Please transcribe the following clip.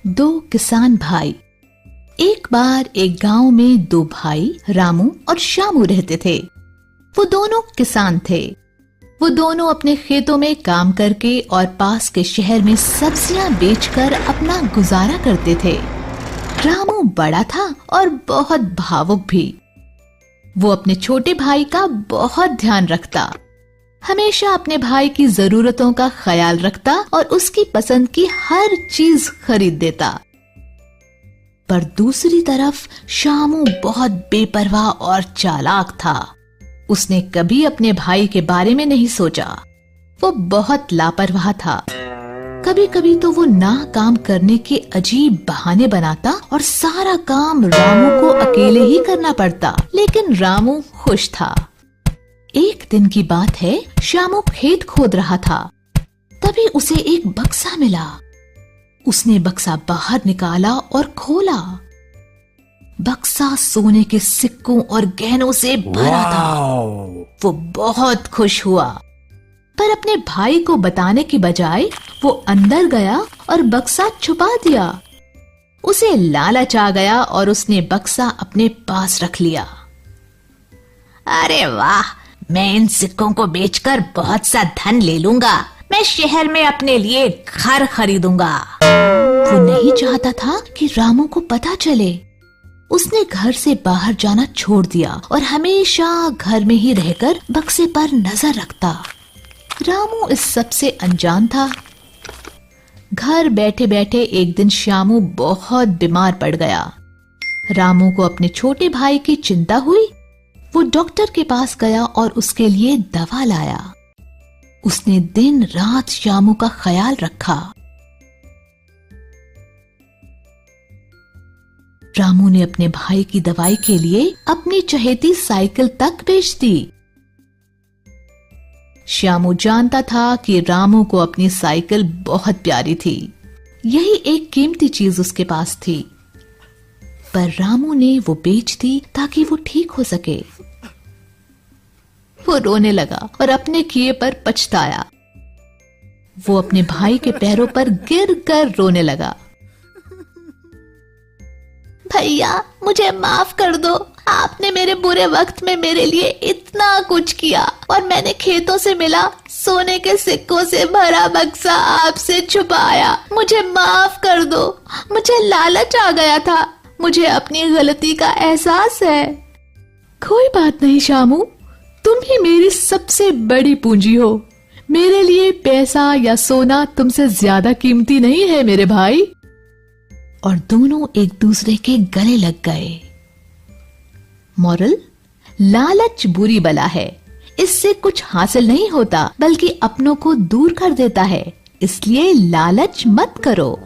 दो किसान भाई। एक बार एक गांव में दो भाई रामू और श्यामू रहते थे। वो दोनों किसान थे। वो दोनों अपने खेतों में काम करके और पास के शहर में सब्जियां बेचकर अपना गुजारा करते थे। रामू बड़ा था और बहुत भावुक भी। वो अपने छोटे भाई का बहुत ध्यान रखता, हमेशा अपने भाई की जरूरतों का ख्याल रखता और उसकी पसंद की हर चीज खरीद देता। पर दूसरी तरफ श्यामू बहुत बेपरवाह और चालाक था। उसने कभी अपने भाई के बारे में नहीं सोचा। वो बहुत लापरवाह था। कभी कभी तो वो ना काम करने के अजीब बहाने बनाता और सारा काम रामू को अकेले ही करना पड़ता। लेकिन रामू खुश था। एक दिन की बात है, श्यामू खेत खोद रहा था। तभी उसे एक बक्सा मिला। उसने बक्सा बाहर निकाला और खोला। बक्सा सोने के सिक्कों और गहनों से भरा था। वो बहुत खुश हुआ, पर अपने भाई को बताने की बजाय वो अंदर गया और बक्सा छुपा दिया। उसे लालच आ गया और उसने बक्सा अपने पास रख लिया। अरे वाह, मैं इन सिक्कों को बेचकर बहुत सा धन ले लूंगा। मैं शहर में अपने लिए घर खरीदूंगा। वो नहीं चाहता था कि रामू को पता चले। उसने घर से बाहर जाना छोड़ दिया और हमेशा घर में ही रहकर बक्से पर नजर रखता। रामू इस सब से अनजान था। घर बैठे बैठे एक दिन श्यामू बहुत बीमार पड़ गया। रामू को अपने छोटे भाई की चिंता हुई। वो डॉक्टर के पास गया और उसके लिए दवा लाया। उसने दिन रात श्यामू का ख्याल रखा। रामू ने अपने भाई की दवाई के लिए अपनी चहेती साइकिल तक बेच दी। श्यामू जानता था कि रामू को अपनी साइकिल बहुत प्यारी थी। यही एक कीमती चीज उसके पास थी। पर रामू ने वो बेच दी ताकि वो ठीक हो सके। वो रोने लगा और अपने किए पर पछताया। वो अपने भाई के पैरों पर गिर कर रोने लगा। भैया, मुझे माफ कर दो। आपने मेरे बुरे वक्त में मेरे लिए इतना कुछ किया और मैंने खेतों से मिला सोने के सिक्कों से भरा बक्सा आपसे छुपाया। मुझे माफ कर दो। मुझे लालच आ गया था। मुझे अपनी गलती का एहसास है। कोई बात नहीं श्यामू, तुम ही मेरी सबसे बड़ी पूंजी हो। मेरे लिए पैसा या सोना तुमसे ज्यादा कीमती नहीं है मेरे भाई। और दोनों एक दूसरे के गले लग गए। मॉरल: लालच बुरी बला है। इससे कुछ हासिल नहीं होता बल्कि अपनों को दूर कर देता है। इसलिए लालच मत करो।